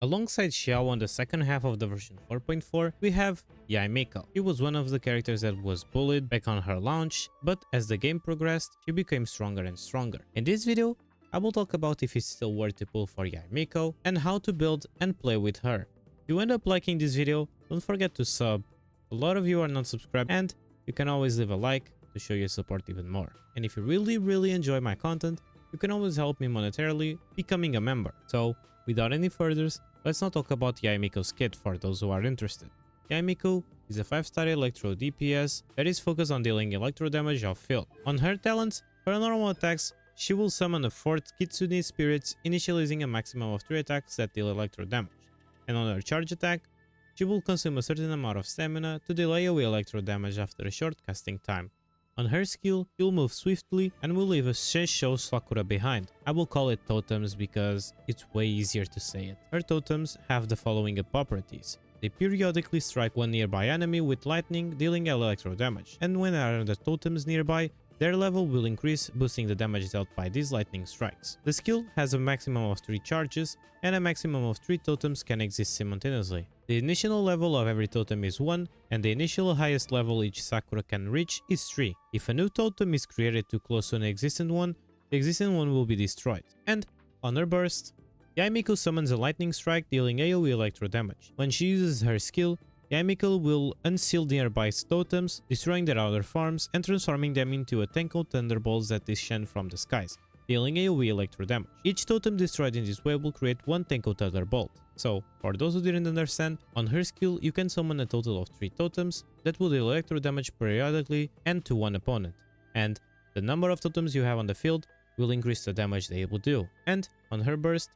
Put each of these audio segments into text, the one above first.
Alongside Xiao on the second half of the version 4.4, we have Yae Miko. She was one of the characters that was bullied back on her launch, but as the game progressed, she became stronger and stronger. In this video, I will talk about if it's still worth to pull for Yae Miko and how to build and play with her. If you end up liking this video, don't forget to sub. A lot of you are not subscribed, and you can always leave a like to show your support even more. And if you really enjoy my content, you can always help me monetarily becoming a member. So without any furthers, let's now talk about Yae Miko's kit for those who are interested. Yae Miko is a 5-star electro DPS that is focused on dealing electro damage off field. On her talents, for normal attacks, she will summon a 4th Kitsune spirits, initializing a maximum of 3 attacks that deal electro damage. And on her charge attack, she will consume a certain amount of stamina to delay away electro damage after a short casting time. On her skill, she'll move swiftly and will leave a Seisho Sakura behind. I will call it totems because it's way easier to say it. Her totems have the following properties. They periodically strike one nearby enemy with lightning, dealing electro damage, and when there are other totems nearby, their level will increase, boosting the damage dealt by these lightning strikes. The skill has a maximum of 3 charges, and a maximum of 3 totems can exist simultaneously. The initial level of every totem is 1, and the initial highest level each Sakura can reach is 3. If a new totem is created too close to an existing one, the existing one will be destroyed. And on her burst, Yae Miko summons a lightning strike dealing AoE electro damage. When she uses her skill, Yae Miko will unseal nearby totems, destroying their outer farms and transforming them into a Tenko thunderbolts that descend from the skies, dealing AoE electro damage. Each totem destroyed in this way will create one Tenko thunderbolt. So, for those who didn't understand, on her skill you can summon a total of 3 totems that will deal electro damage periodically and to one opponent. And the number of totems you have on the field will increase the damage they will do. And on her burst,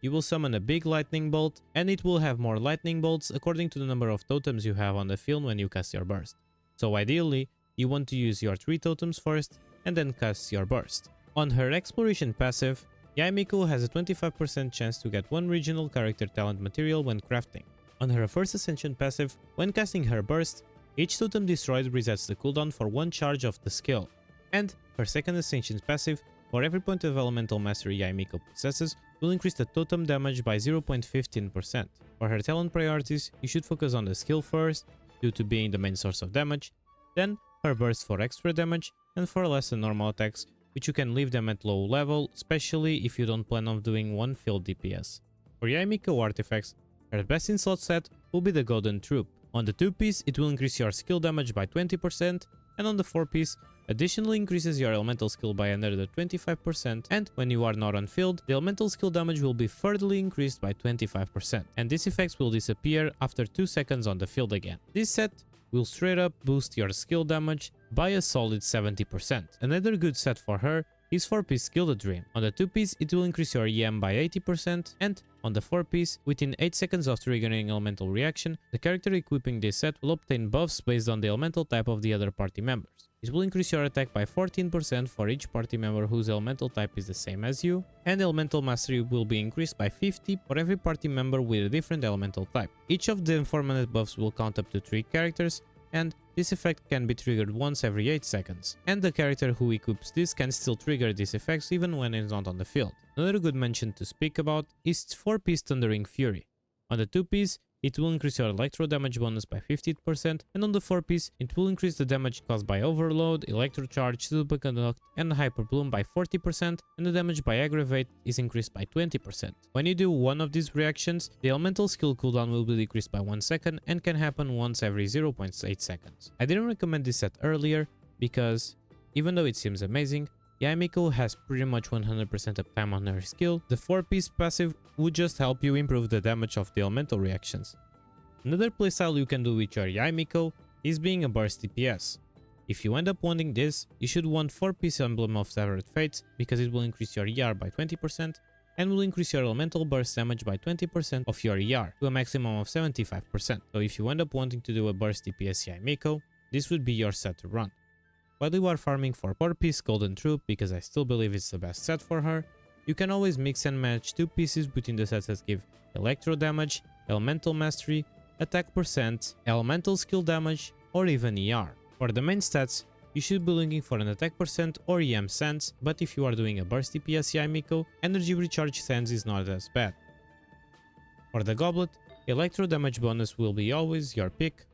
you will summon a big lightning bolt, and it will have more lightning bolts according to the number of totems you have on the field when you cast your burst. So ideally, you want to use your 3 totems first and then cast your burst. On her exploration passive, Yae Miko has a 25% chance to get 1 regional character talent material when crafting. On her first ascension passive, when casting her burst, each totem destroyed resets the cooldown for 1 charge of the skill. And her second ascension passive, for every point of elemental mastery Yae Miko possesses, will increase the totem damage by 0.15%. For her talent priorities, you should focus on the skill first, due to being the main source of damage, then her burst for extra damage, and for less than normal attacks, which you can leave them at low level, especially if you don't plan on doing one field DPS. For Yae Miko artifacts, her best in slot set will be the Golden Troop. On the 2-piece, it will increase your skill damage by 20%, and on the 4-piece, additionally increases your elemental skill by another 25%, and when you are not on field, the elemental skill damage will be further increased by 25%, and these effects will disappear after 2 seconds on the field again. This set will straight up boost your skill damage by a solid 70%. Another good set for her is 4-piece Gilded Dream. On the 2-piece, it will increase your EM by 80%, and on the 4-piece, within 8 seconds of triggering elemental reaction, the character equipping this set will obtain buffs based on the elemental type of the other party members. It will increase your attack by 14% for each party member whose elemental type is the same as you, and elemental mastery will be increased by 50 for every party member with a different elemental type. Each of the informative buffs will count up to 3 characters, and this effect can be triggered once every 8 seconds, and the character who equips this can still trigger these effects even when it's not on the field. Another good mention to speak about is 4-piece Thundering Fury. On the 2-piece, it will increase your electro damage bonus by 50%, and on the 4-piece, it will increase the damage caused by Overload, Electro Charge, Superconduct, and Hyper Bloom by 40%, and the damage by Aggravate is increased by 20%. When you do one of these reactions, the elemental skill cooldown will be decreased by 1 second and can happen once every 0.8 seconds. I didn't recommend this set earlier because, even though it seems amazing, Yae Miko has pretty much 100% uptime on her skill. The 4-piece passive would just help you improve the damage of the elemental reactions. Another playstyle you can do with your Yae Miko is being a burst DPS. If you end up wanting this, you should want 4-piece Emblem of Severed Fates because it will increase your ER by 20% and will increase your elemental burst damage by 20% of your ER to a maximum of 75%. So if you end up wanting to do a burst DPS Yae Miko, this would be your set to run. While you are farming for 4-piece Golden Troop, because I still believe it's the best set for her, you can always mix and match 2 pieces between the sets that give electro damage, elemental mastery, attack percent, elemental skill damage, or even ER. For the main stats, you should be looking for an attack percent or EM sense, but if you are doing a burst DPS Yae Miko, energy recharge sense is not as bad. For the goblet, electro damage bonus will be always your pick,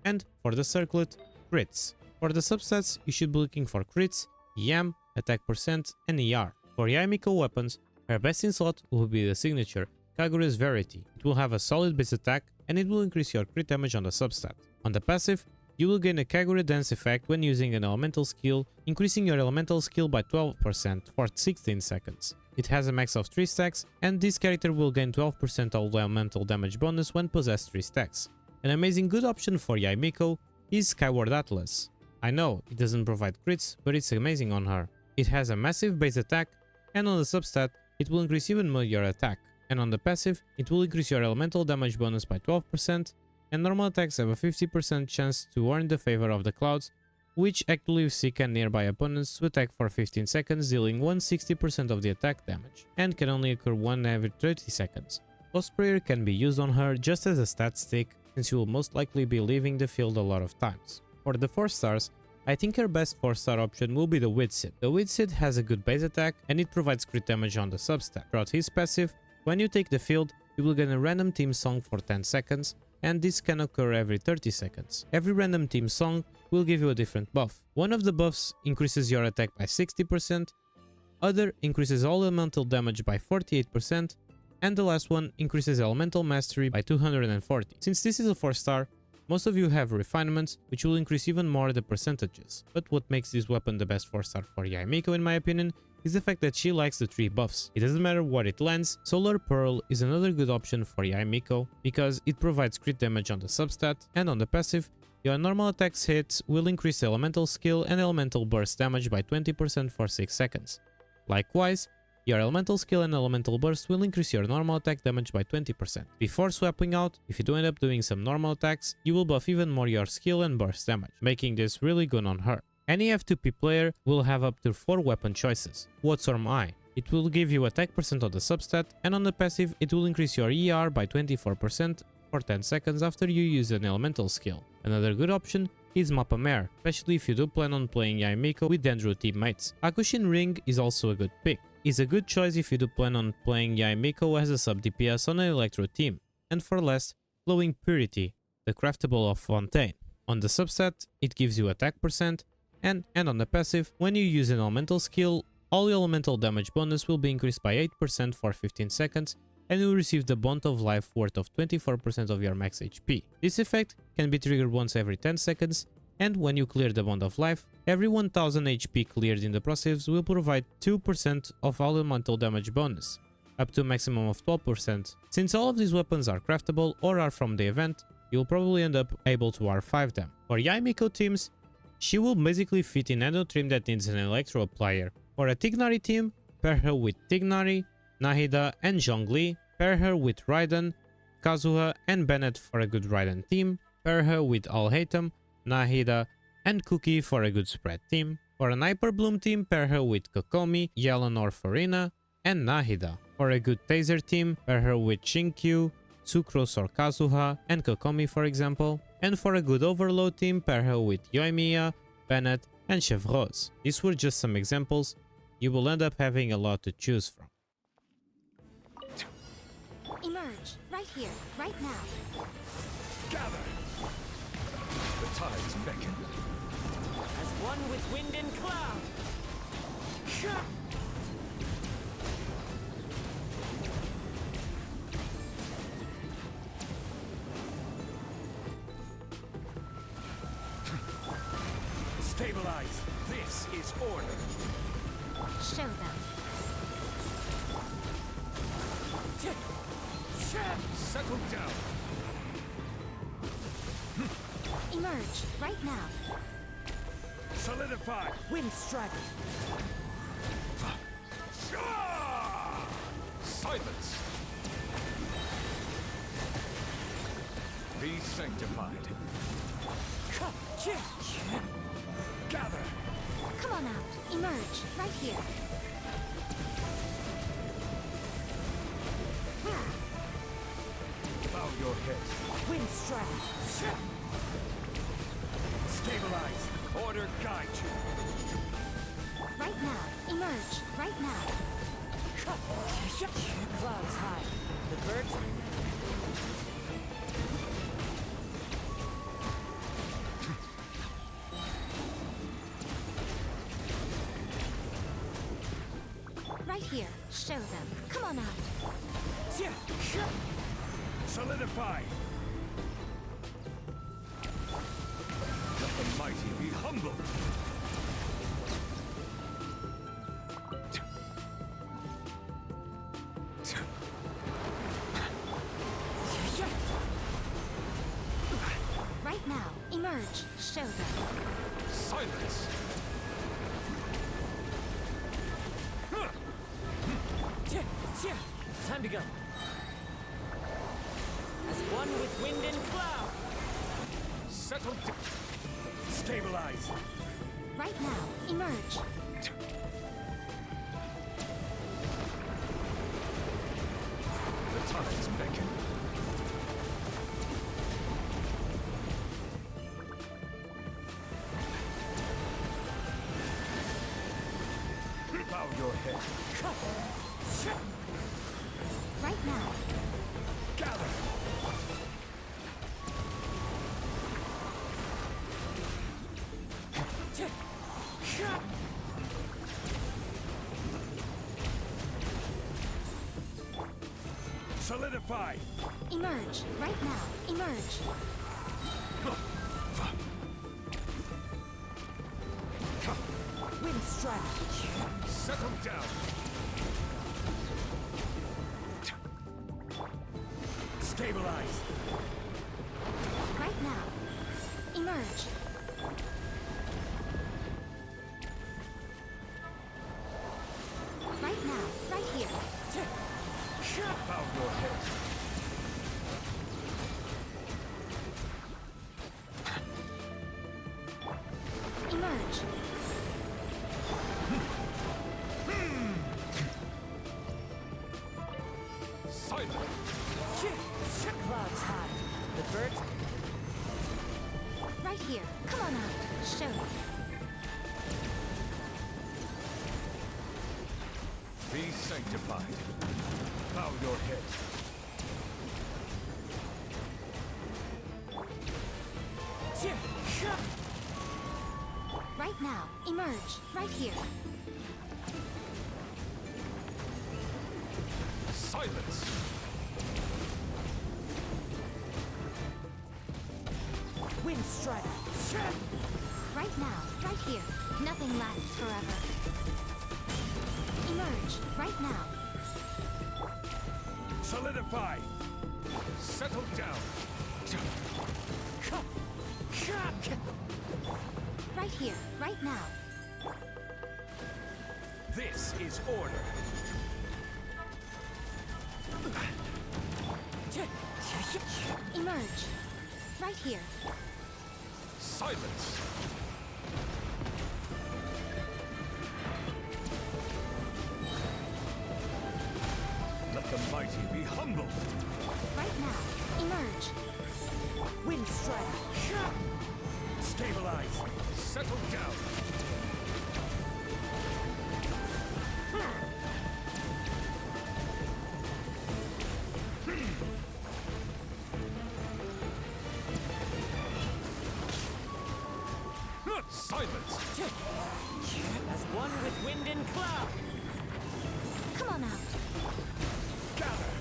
and for the circlet, crits. For the substats, you should be looking for crits, EM, attack percent, and ER. For Yae Miko weapons, her best in slot will be the signature, Kagure's Verity. It will have a solid base attack, and it will increase your crit damage on the substat. On the passive, you will gain a Kagure Dance effect when using an elemental skill, increasing your elemental skill by 12% for 16 seconds. It has a max of 3 stacks, and this character will gain 12% of elemental damage bonus when possessed 3 stacks. An amazing good option for Yae Miko is Skyward Atlas. I know, it doesn't provide crits, but it's amazing on her. It has a massive base attack, and on the substat, it will increase even more your attack. And on the passive, it will increase your elemental damage bonus by 12%, and normal attacks have a 50% chance to earn the favor of the clouds, which actively seek and nearby opponents to attack for 15 seconds, dealing 160% of the attack damage, and can only occur one every 30 seconds. Ghost Prayer can be used on her just as a stat stick, since you will most likely be leaving the field a lot of times. For the 4 stars, I think her best 4-star option will be the Widsid. The Widsid has a good base attack, and it provides crit damage on the substat. Throughout his passive, when you take the field, you will get a random team song for 10 seconds, and this can occur every 30 seconds. Every random team song will give you a different buff. One of the buffs increases your attack by 60%, other increases all elemental damage by 48%, and the last one increases elemental mastery by 240. Since this is a 4-star, most of you have refinements, which will increase even more the percentages. But what makes this weapon the best 4-star for Yae Miko in my opinion is the fact that she likes the 3 buffs. It doesn't matter what it lands. Solar Pearl is another good option for Yae Miko because it provides crit damage on the substat, and on the passive, your normal attacks hits will increase elemental skill and elemental burst damage by 20% for 6 seconds. Likewise, your elemental skill and elemental burst will increase your normal attack damage by 20%. Before swapping out, if you do end up doing some normal attacks, you will buff even more your skill and burst damage, making this really good on her. Any F2P player will have up to 4 weapon choices. Watsworm Eye. It will give you attack percent on the substat, and on the passive it will increase your ER by 24% for 10 seconds after you use an elemental skill. Another good option is Mappa Mare, especially if you do plan on playing Yae Miko with Dendro teammates. Akushin Ring is also a good pick. It's a good choice if you do plan on playing Yae Miko as a sub DPS on an Electro team. And for last, Glowing Purity, the craftable of Fontaine. On the substat, it gives you attack percent, and on the passive, when you use an elemental skill, all elemental damage bonus will be increased by 8% for 15 seconds, and you will receive the Bond of Life worth of 24% of your max HP. This effect can be triggered once every 10 seconds, and when you clear the Bond of Life, every 1000 HP cleared in the process will provide 2% of all elemental damage bonus, up to a maximum of 12%. Since all of these weapons are craftable or are from the event, you'll probably end up able to R5 them. For Yae Miko teams, she will basically fit in any team that needs an Electro player. For a Tignari team, pair her with Tignari, Nahida and Zhongli, pair her with Raiden, Kazuha and Bennett for a good Raiden team, pair her with Alhaitham, Nahida and Cookie for a good spread team. For an Hyper Bloom team, pair her with Kokomi, Yelan or Farina, and Nahida. For a good Taser team, pair her with Shinkyu, Sucrose or Kazuha, and Kokomi for example. And for a good Overload team, pair her with Yoimiya, Bennett, and Chevreuse. These were just some examples. You will end up having a lot to choose from. Emerge, right here, right now. Gather! The tides beckon. As one with wind and cloud. Stabilize. This is order. Show them. Settle down. Emerge, right now. Solidify. Wind strike. Silence. Be sanctified. Gather. Come on out. Emerge, right here. Bow your heads. Wind strike. Stabilize. Order guide you. Right now. Emerge, right now. Clouds high. The birds Show them. Come on out. Solidify! Let the mighty be humbled! Right now. Emerge. Show them. Silence! Time to go. As one with wind and cloud. Settle down! Stabilize! Right now. Emerge. The tides beckon. Bow your head. Right now. Gather! Solidify! Emerge. Right now. Emerge. Wind strike. Settle down! Stabilize! Right now. Emerge. Right now. Right here. Bow your head. Emerge. Silence! Clouds high. The birds. Right here. Come on out. Show them. Be sanctified. Bow your head. Right now. Emerge. Right here. Silence! Wind strike. Right now. Right here. Nothing lasts forever. Emerge. Right now. Solidify! Settle down! Right here. Right now. This is order! Emerge. Right here. Silence! Let the mighty be humbled! Right now. Emerge. Wind strike. Stabilize! Settle down! Silence! As one with wind and cloud. Come on out. Gather!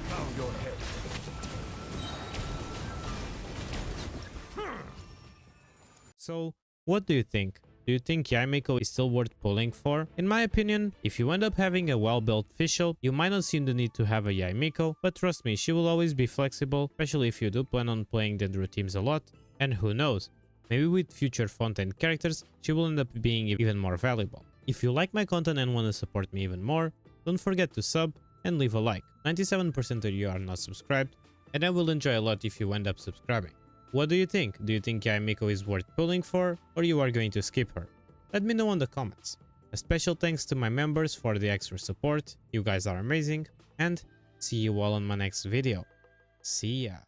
Bow your head. So, what do you think? Do you think Yae Miko is still worth pulling for? In my opinion, if you end up having a well-built official, you might not see the need to have a Yae Miko, but trust me, she will always be flexible, especially if you do plan on playing Dendro teams a lot. And who knows, maybe with future Fontaine characters, she will end up being even more valuable. If you like my content and want to support me even more, don't forget to sub and leave a like. 97% of you are not subscribed, and I will enjoy a lot if you end up subscribing. What do you think? Do you think Yae Miko is worth pulling for, or you are going to skip her? Let me know in the comments. A special thanks to my members for the extra support, you guys are amazing, and see you all on my next video. See ya!